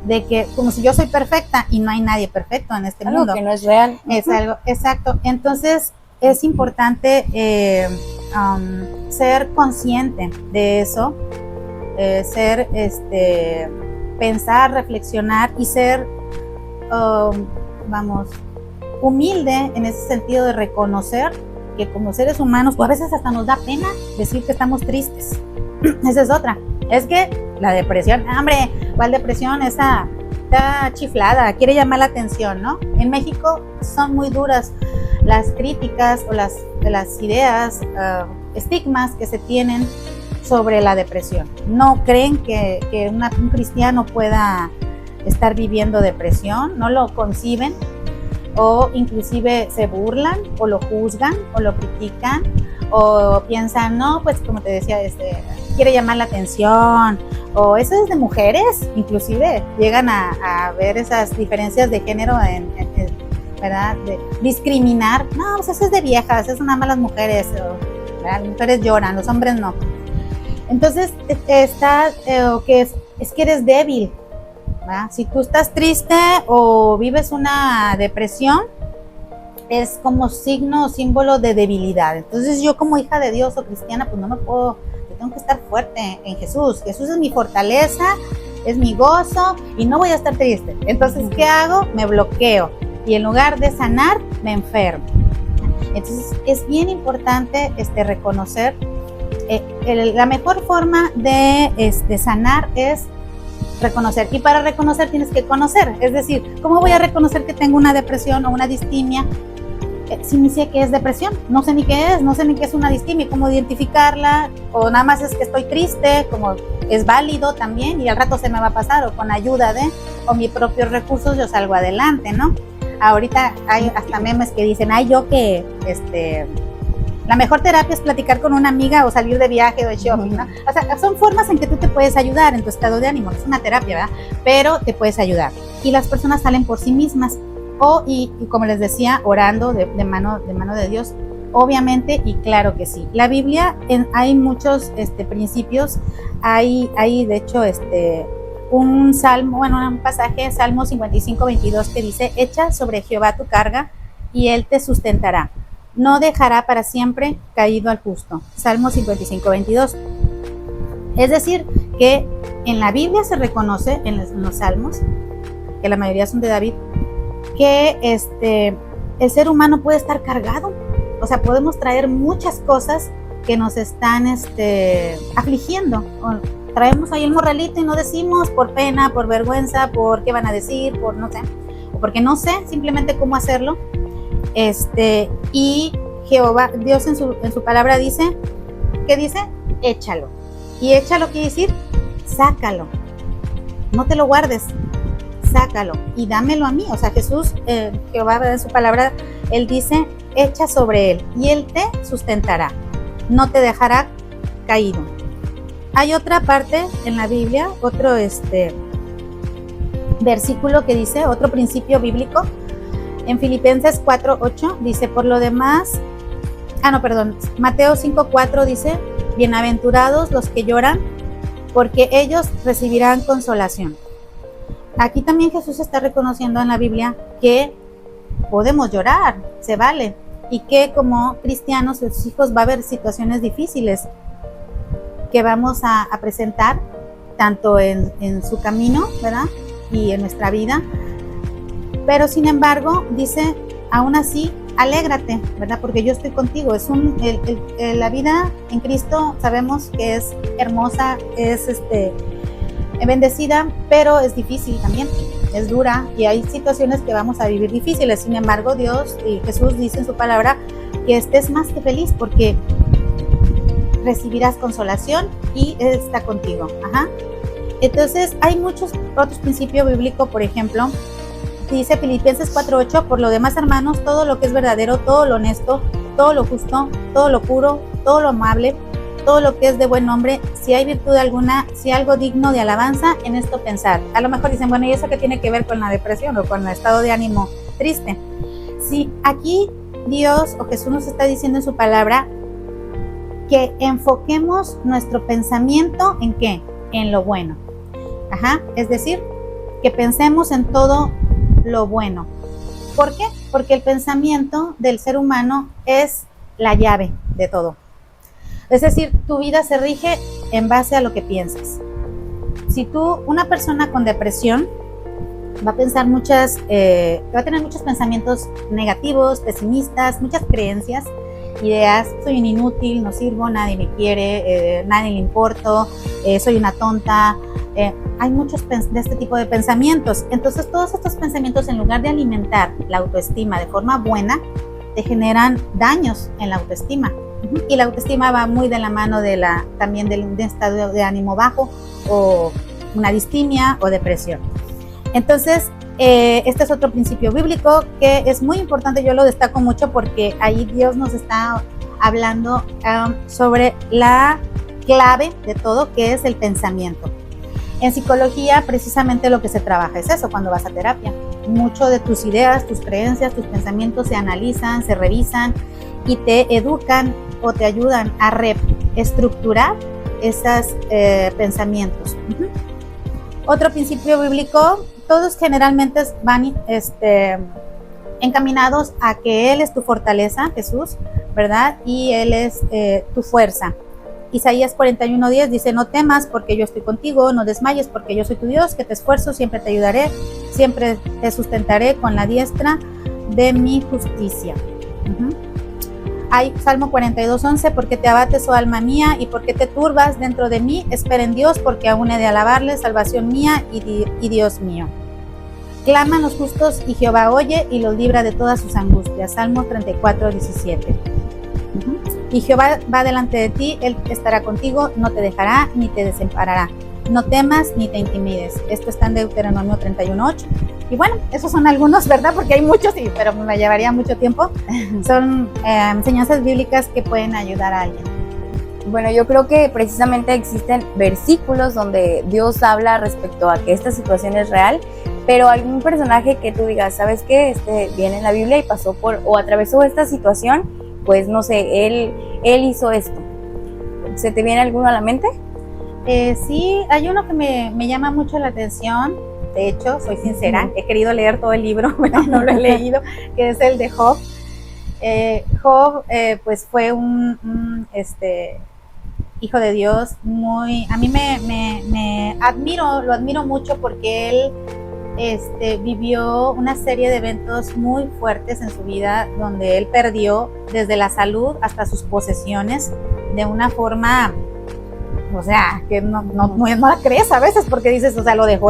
de que como si yo soy perfecta y no hay nadie perfecto en este mundo.
Algo que no es real.
Es algo, exacto. Entonces es importante ser consciente de eso, pensar, reflexionar y ser, humilde en ese sentido de reconocer que como seres humanos, pues a veces hasta nos da pena decir que estamos tristes. Esa es otra. Es que la depresión, hombre, ¿cuál depresión? Esa está chiflada, quiere llamar la atención, ¿no? En México son muy duras las críticas o las ideas, estigmas que se tienen sobre la depresión. No creen que un cristiano pueda estar viviendo depresión, no lo conciben, o inclusive se burlan o lo juzgan o lo critican o piensan, no, pues como te decía, quiere llamar la atención, o eso es de mujeres, inclusive llegan a ver esas diferencias de género, ¿verdad? De discriminar, no, pues eso es de viejas, eso nada más las mujeres, ¿verdad? Las mujeres lloran, los hombres no. Entonces es que eres débil, ¿verdad? Si tú estás triste o vives una depresión, es como signo o símbolo de debilidad. Entonces yo como hija de Dios o cristiana, pues no me puedo, yo tengo que estar fuerte en Jesús. Jesús es mi fortaleza, es mi gozo y no voy a estar triste. Entonces, ¿qué hago? Me bloqueo y en lugar de sanar, me enfermo. Entonces es bien importante reconocer, la mejor forma de sanar es reconocer, y para reconocer tienes que conocer. Es decir, ¿cómo voy a reconocer que tengo una depresión o una distimia si ni sé qué es depresión? No sé ni qué es una distimia, cómo identificarla, o nada más es que estoy triste, como es válido también y al rato se me va a pasar, o con ayuda o mis propios recursos, yo salgo adelante, ¿no? Ahorita hay hasta memes que dicen, la mejor terapia es platicar con una amiga o salir de viaje o de shopping, ¿no? O sea, son formas en que tú te puedes ayudar en tu estado de ánimo. No es una terapia, ¿verdad? Pero te puedes ayudar. Y las personas salen por sí mismas. Y como les decía, orando de mano de Dios, obviamente, y claro que sí. La Biblia, hay muchos principios. Hay de hecho, un salmo, un pasaje, Salmo 55:22, que dice: echa sobre Jehová tu carga y él te sustentará. No dejará para siempre caído al justo. Salmo 55:22. Es decir, que en la Biblia se reconoce, en los salmos, que la mayoría son de David, que el ser humano puede estar cargado. O sea, podemos traer muchas cosas que nos están afligiendo. Traemos ahí el morralito y no decimos por pena, por vergüenza, por qué van a decir, por no sé, o porque no sé simplemente cómo hacerlo. Y Jehová, Dios en su palabra dice, ¿qué dice? Échalo. Y échalo quiere decir, sácalo. No te lo guardes, sácalo y dámelo a mí. O sea, Jesús, Jehová en su palabra, él dice, echa sobre él y él te sustentará. No te dejará caído. Hay otra parte en la Biblia, otro versículo que dice, otro principio bíblico, en Filipenses 4:8 dice, por lo demás, Mateo 5:4 dice, bienaventurados los que lloran, porque ellos recibirán consolación. Aquí también Jesús está reconociendo en la Biblia que podemos llorar, se vale, y que como cristianos, sus hijos, va a haber situaciones difíciles que vamos a presentar, tanto en su camino, ¿verdad? Y en nuestra vida. Pero sin embargo, dice, aún así, alégrate, ¿verdad? Porque yo estoy contigo. La vida en Cristo sabemos que es hermosa, es bendecida, pero es difícil también, es dura y hay situaciones que vamos a vivir difíciles. Sin embargo, Dios y Jesús dice en su palabra que estés más que feliz porque recibirás consolación y Él está contigo. Entonces, hay muchos otros principios bíblicos, por ejemplo, dice Filipenses 4:8, por lo demás, hermanos, todo lo que es verdadero, todo lo honesto, todo lo justo, todo lo puro, todo lo amable, todo lo que es de buen nombre, si hay virtud alguna, si algo digno de alabanza, en esto pensar. A lo mejor dicen, bueno, ¿y eso qué tiene que ver con la depresión o con el estado de ánimo triste? Si aquí Dios o Jesús nos está diciendo en su palabra que enfoquemos nuestro pensamiento ¿en qué? En lo bueno. Es decir, que pensemos en todo lo bueno. ¿Por qué? Porque el pensamiento del ser humano es la llave de todo. Es decir, tu vida se rige en base a lo que piensas. Si una persona con depresión va a pensar va a tener muchos pensamientos negativos, pesimistas, muchas creencias, ideas, soy un inútil, no sirvo, nadie me quiere, nadie le importo, soy una tonta. Hay muchos de este tipo de pensamientos. Entonces, todos estos pensamientos, en lugar de alimentar la autoestima de forma buena, te generan daños en la autoestima. Y la autoestima va muy de la mano también de estado de ánimo bajo o una distimia o depresión. Entonces, este es otro principio bíblico que es muy importante. Yo lo destaco mucho porque ahí Dios nos está hablando sobre la clave de todo, que es el pensamiento. En psicología, precisamente lo que se trabaja es eso cuando vas a terapia. Mucho de tus ideas, tus creencias, tus pensamientos se analizan, se revisan y te educan o te ayudan a reestructurar esos pensamientos. Otro principio bíblico, todos generalmente van encaminados a que Él es tu fortaleza, Jesús, ¿verdad? Y Él es tu fuerza. Isaías 41:10 dice, no temas porque yo estoy contigo, no desmayes porque yo soy tu Dios, que te esfuerzo, siempre te ayudaré, siempre te sustentaré con la diestra de mi justicia. Hay Salmo 42:11, porque te abates, oh alma mía, y porque te turbas dentro de mí, espera en Dios, porque aún he de alabarle, salvación mía y Dios mío. Claman los justos y Jehová oye y los libra de todas sus angustias. Salmo 34:17. Y Jehová va delante de ti, Él estará contigo, no te dejará ni te desamparará. no temas ni te intimides. Esto está en Deuteronomio 31:8. Y bueno, esos son algunos, ¿verdad? Porque hay muchos, pero me llevaría mucho tiempo. Son enseñanzas bíblicas que pueden ayudar a alguien.
Bueno, yo creo que precisamente existen versículos donde Dios habla respecto a que esta situación es real, pero algún personaje que tú digas, ¿sabes qué? Viene en la Biblia y pasó por o atravesó esta situación, pues no sé, él hizo esto. ¿Se te viene alguno a la mente?
Sí, hay uno que me llama mucho la atención. De hecho, soy sincera, he querido leer todo el libro, pero no lo he leído, que es el de Job. Job, pues fue un hijo de Dios, a mí lo admiro mucho porque él vivió una serie de eventos muy fuertes en su vida donde él perdió desde la salud hasta sus posesiones de una forma, o sea, que no la crees a veces porque dices, o sea, lo dejó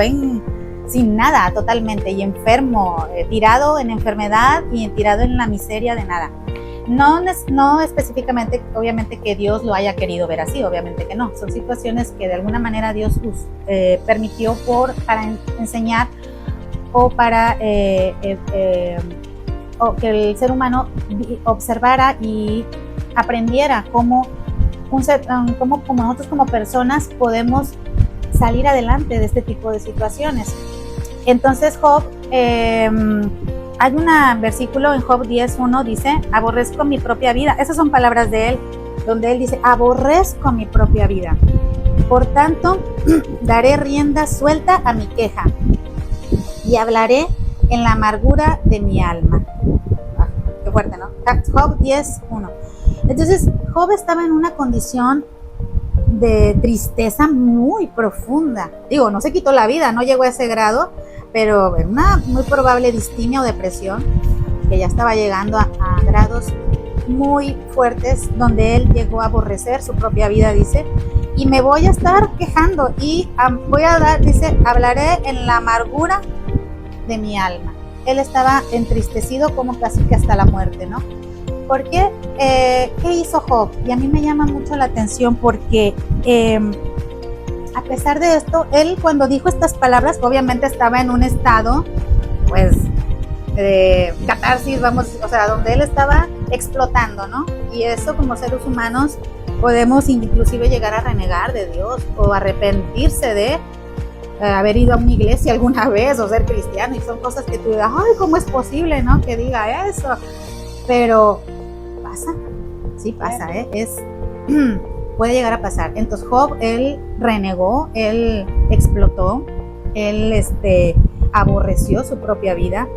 sin nada totalmente y enfermo, tirado en enfermedad y tirado en la miseria de nada. No específicamente, obviamente, que Dios lo haya querido ver así, obviamente que no. Son situaciones que de alguna manera Dios permitió para enseñar o para o que el ser humano observara y aprendiera cómo nosotros como personas podemos salir adelante de este tipo de situaciones. Entonces Job, hay un versículo en Job 10:1, dice, aborrezco mi propia vida. Esas son palabras de él, donde él dice, aborrezco mi propia vida. Por tanto, daré rienda suelta a mi queja y hablaré en la amargura de mi alma. Qué fuerte, ¿no? Job 10:1. Entonces, Job estaba en una condición de tristeza muy profunda. Digo, no se quitó la vida, no llegó a ese grado, pero una muy probable distimia o depresión que ya estaba llegando a grados muy fuertes, donde él llegó a aborrecer su propia vida, dice, y me voy a estar quejando y dice, hablaré en la amargura de mi alma. Él estaba entristecido como casi que hasta la muerte, ¿no? ¿Por qué? ¿Qué hizo Job? Y a mí me llama mucho la atención porque a pesar de esto, él cuando dijo estas palabras, obviamente estaba en un estado, pues, de catarsis, o sea, donde él estaba explotando, ¿no? Y eso como seres humanos podemos inclusive llegar a renegar de Dios o arrepentirse de haber ido a una iglesia alguna vez o ser cristiano, y son cosas que tú digas, ay, ¿cómo es posible, no? Que diga eso. Pero pasa, sí pasa, puede llegar a pasar. Entonces Job, él renegó, él explotó, él aborreció su propia vida,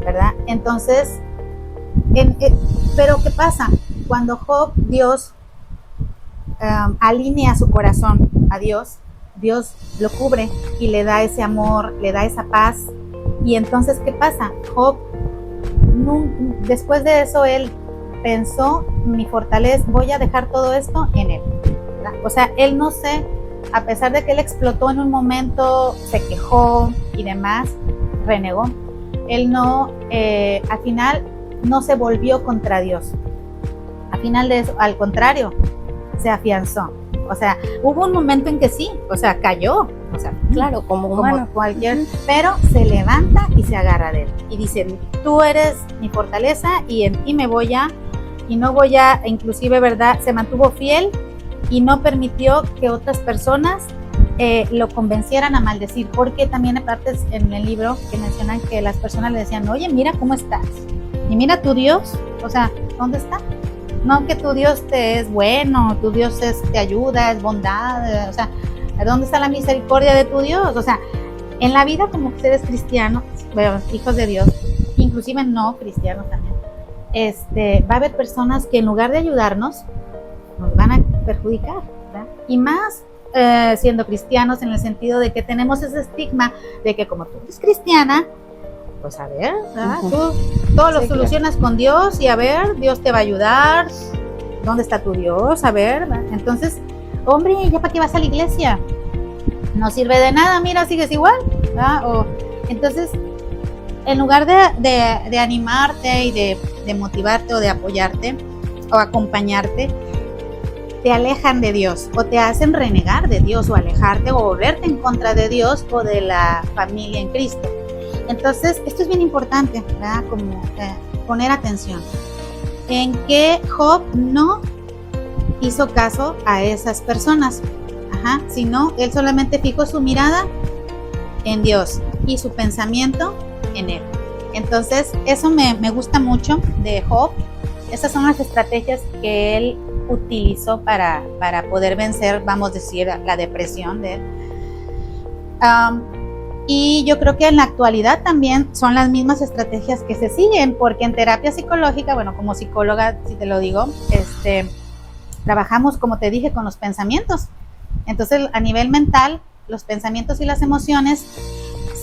¿verdad? Entonces, pero ¿qué pasa? Cuando Job, Dios alinea su corazón a Dios, Dios lo cubre y le da ese amor, le da esa paz. Y entonces, ¿qué pasa? Job, después de eso, él pensó, mi fortaleza, voy a dejar todo esto en él, ¿verdad? O sea, él a pesar de que él explotó en un momento, se quejó y demás, renegó, él al final no se volvió contra Dios. Al final de eso, al contrario, se afianzó. O sea, hubo un momento en que sí, o sea, cayó, o sea,
claro, como humano,
cualquier, pero se levanta y se agarra de él y dice, tú eres mi fortaleza y en ti inclusive, ¿verdad? Se mantuvo fiel y no permitió que otras personas lo convencieran a maldecir, porque también aparte en el libro que mencionan que las personas le decían, oye, mira cómo estás, y mira tu Dios, o sea, ¿dónde está? No que tu Dios te es bueno, tu Dios te ayuda, es bondad, o sea, ¿dónde está la misericordia de tu Dios? O sea, en la vida como seres cristianos, hijos de Dios, inclusive no cristianos también, va a haber personas que en lugar de ayudarnos, nos van a perjudicar, ¿verdad? Y más siendo cristianos, en el sentido de que tenemos ese estigma de que como tú eres cristiana, pues a ver, tú todo lo solucionas con Dios y a ver, Dios te va a ayudar, ¿dónde está tu Dios? A ver, ¿verdad? Entonces, hombre, ¿ya para qué vas a la iglesia? No sirve de nada, mira, sigues igual, ¿verdad? Entonces, en lugar de animarte y de motivarte o de apoyarte o acompañarte, te alejan de Dios o te hacen renegar de Dios o alejarte o volverte en contra de Dios o de la familia en Cristo. Entonces, esto es bien importante, ¿verdad? Como poner atención en que Job no hizo caso a esas personas, sino él solamente fijó su mirada en Dios y su pensamiento en él. Entonces, eso me gusta mucho de Job. Esas son las estrategias que él utilizó para poder vencer, vamos a decir, la depresión de él. Y yo creo que en la actualidad también son las mismas estrategias que se siguen, porque en terapia psicológica, bueno, como psicóloga, si te lo digo, trabajamos, como te dije, con los pensamientos. Entonces, a nivel mental, los pensamientos y las emociones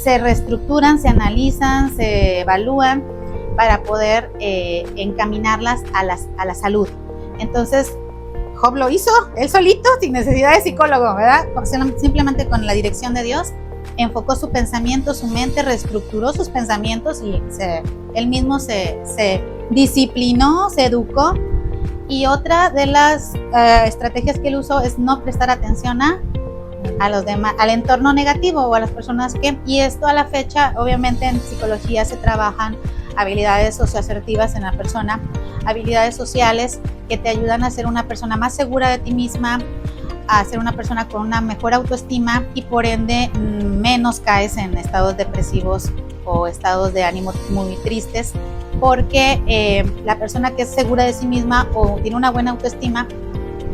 se reestructuran, se analizan, se evalúan para poder encaminarlas a la salud. Entonces, Job lo hizo él solito, sin necesidad de psicólogo, ¿verdad? Simplemente con la dirección de Dios, enfocó su pensamiento, su mente, reestructuró sus pensamientos y él mismo se disciplinó, se educó. Y otra de las estrategias que él usó es no prestar atención a los demás, al entorno negativo o a las personas y esto a la fecha, obviamente en psicología se trabajan habilidades socioasertivas en la persona, habilidades sociales que te ayudan a ser una persona más segura de ti misma, a ser una persona con una mejor autoestima y por ende menos caes en estados depresivos o estados de ánimo muy tristes, porque la persona que es segura de sí misma o tiene una buena autoestima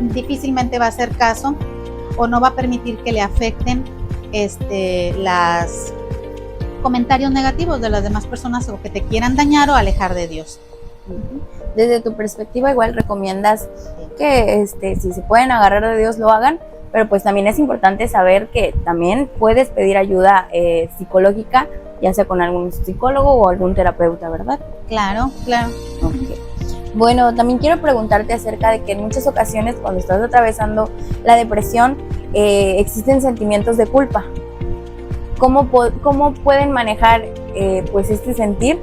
difícilmente va a hacer caso o no va a permitir que le afecten los comentarios negativos de las demás personas o que te quieran dañar o alejar de Dios.
Desde tu perspectiva, igual recomiendas que si se pueden agarrar de Dios lo hagan, pero pues también es importante saber que también puedes pedir ayuda psicológica, ya sea con algún psicólogo o algún terapeuta, ¿verdad?
Claro, claro.
Okay. Bueno, también quiero preguntarte acerca de que en muchas ocasiones cuando estás atravesando la depresión existen sentimientos de culpa. ¿Cómo pueden manejar pues este sentir?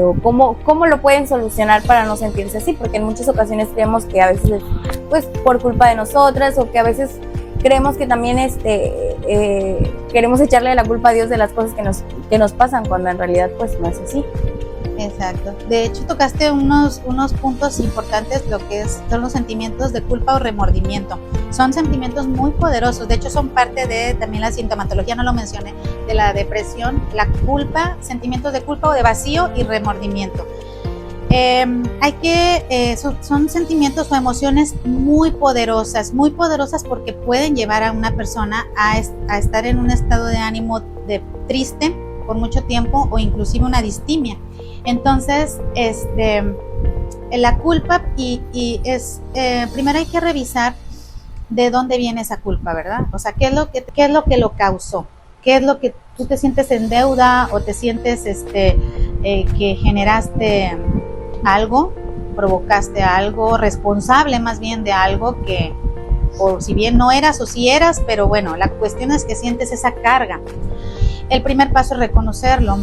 O cómo lo pueden solucionar para no sentirse así, porque en muchas ocasiones creemos que a veces pues por culpa de nosotras o que a veces creemos que también queremos echarle la culpa a Dios de las cosas que nos pasan cuando en realidad pues no es así.
Exacto. De hecho, tocaste unos puntos importantes, lo que son los sentimientos de culpa o remordimiento. Son sentimientos muy poderosos. De hecho, son parte de también la sintomatología, no lo mencioné, de la depresión, la culpa, sentimientos de culpa o de vacío y remordimiento. Son sentimientos o emociones muy poderosas porque pueden llevar a una persona a estar en un estado de ánimo triste por mucho tiempo o inclusive una distimia. Entonces, la culpa primero hay que revisar de dónde viene esa culpa, ¿verdad? O sea, ¿qué es lo que lo causó? ¿Qué es lo que tú te sientes en deuda o te sientes que generaste algo, provocaste algo, responsable más bien de algo que, o si bien no eras o sí eras, pero bueno, la cuestión es que sientes esa carga. El primer paso es reconocerlo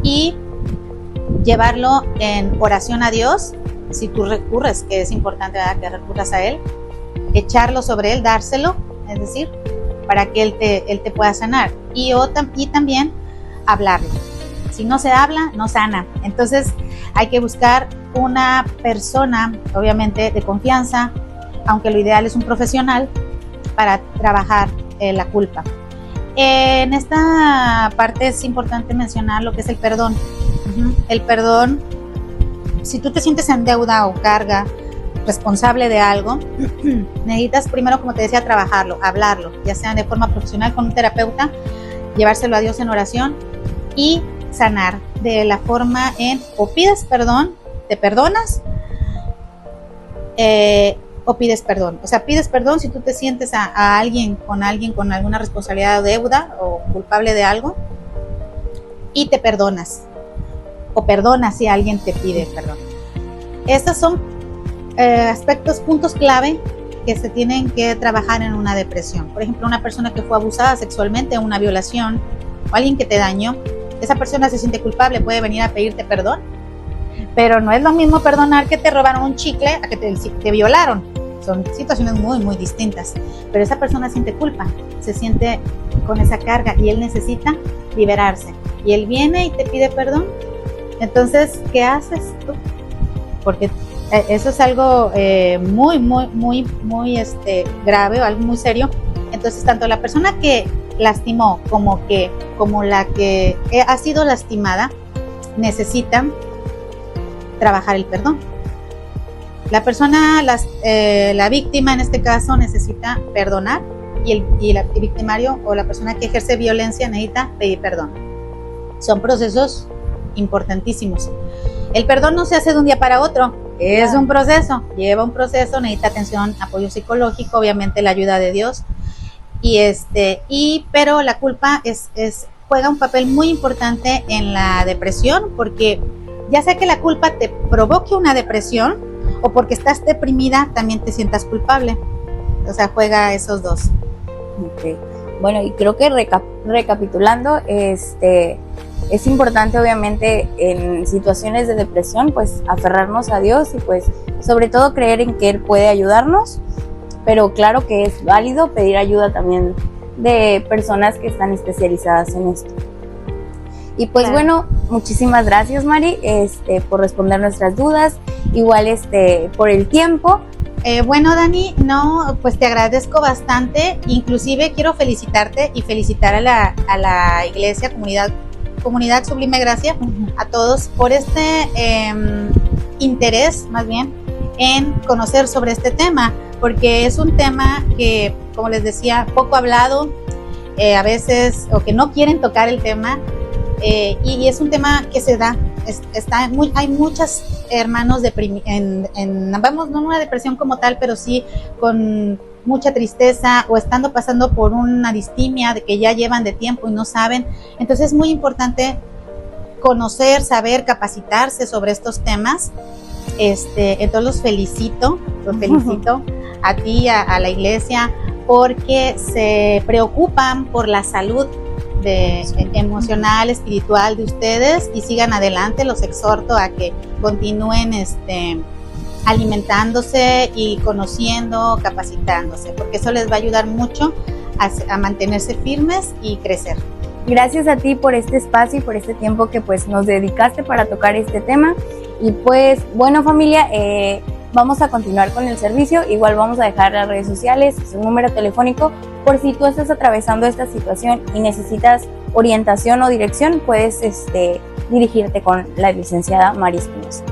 y llevarlo en oración a Dios. Si tú recurres, que es importante, ¿verdad?, que recurras a Él, echarlo sobre Él, dárselo, es decir, para que Él te pueda sanar. Y también hablarlo. Si no se habla, no sana. Entonces hay que buscar una persona, obviamente, de confianza, aunque lo ideal es un profesional, para trabajar la culpa. En esta parte es importante mencionar lo que es el perdón. El perdón, si tú te sientes en deuda o carga, responsable de algo, necesitas primero, como te decía, trabajarlo, hablarlo, ya sea de forma profesional con un terapeuta, llevárselo a Dios en oración y sanar de la forma o pides perdón, te perdonas, o pides perdón. O sea, pides perdón si tú te sientes a alguien con alguna responsabilidad o deuda o culpable de algo y te perdonas. O perdonas si alguien te pide perdón. Estos son puntos clave que se tienen que trabajar en una depresión. Por ejemplo, una persona que fue abusada sexualmente, una violación, o alguien que te dañó, esa persona se siente culpable, puede venir a pedirte perdón, Pero no es lo mismo perdonar que te robaron un chicle a que te violaron. Son situaciones muy, muy distintas. Pero esa persona siente culpa, se siente con esa carga y él necesita liberarse. Y él viene y te pide perdón. Entonces, ¿qué haces tú? Porque eso es algo muy, muy, muy, muy grave o algo muy serio. Entonces, tanto la persona que lastimó como la que ha sido lastimada necesitan trabajar el perdón. La persona, la víctima en este caso necesita perdonar y el victimario o la persona que ejerce violencia necesita pedir perdón. Son procesos importantísimos. El perdón no se hace de un día para otro, es un proceso, lleva un proceso, necesita atención, apoyo psicológico, obviamente la ayuda de Dios. Pero la culpa juega un papel muy importante en la depresión, porque ya sea que la culpa te provoque una depresión o porque estás deprimida, también te sientas culpable. O sea, juega esos dos.
Okay. Bueno, y creo que recapitulando, es importante obviamente en situaciones de depresión, pues aferrarnos a Dios y pues sobre todo creer en que Él puede ayudarnos, pero claro que es válido pedir ayuda también de personas que están especializadas en esto. Y pues claro. Bueno, muchísimas gracias Mari, por responder nuestras dudas, igual por el tiempo.
Bueno Dani, pues te agradezco bastante, inclusive quiero felicitarte y felicitar a la iglesia, comunidad Sublime Gracia, a todos por interés más bien en conocer sobre este tema, porque es un tema que, como les decía, poco hablado, a veces, o que no quieren tocar el tema, y es un tema que se da, hay muchos hermanos vamos, no una depresión como tal, pero sí con mucha tristeza o estando pasando por una distimia de que ya llevan de tiempo y no saben. Entonces es muy importante conocer, saber, capacitarse sobre estos temas. Entonces los felicito a ti, a la iglesia, porque se preocupan por la salud emocional, espiritual de ustedes y sigan adelante. Los exhorto a que continúen alimentándose y conociendo, capacitándose, porque eso les va a ayudar mucho a mantenerse firmes y crecer.
Gracias a ti por este espacio y por este tiempo que pues nos dedicaste para tocar este tema. Y pues bueno familia, vamos a continuar con el servicio. Igual vamos a dejar las redes sociales, su número telefónico, por si tú estás atravesando esta situación y necesitas orientación o dirección, puedes dirigirte con la licenciada María Espinosa.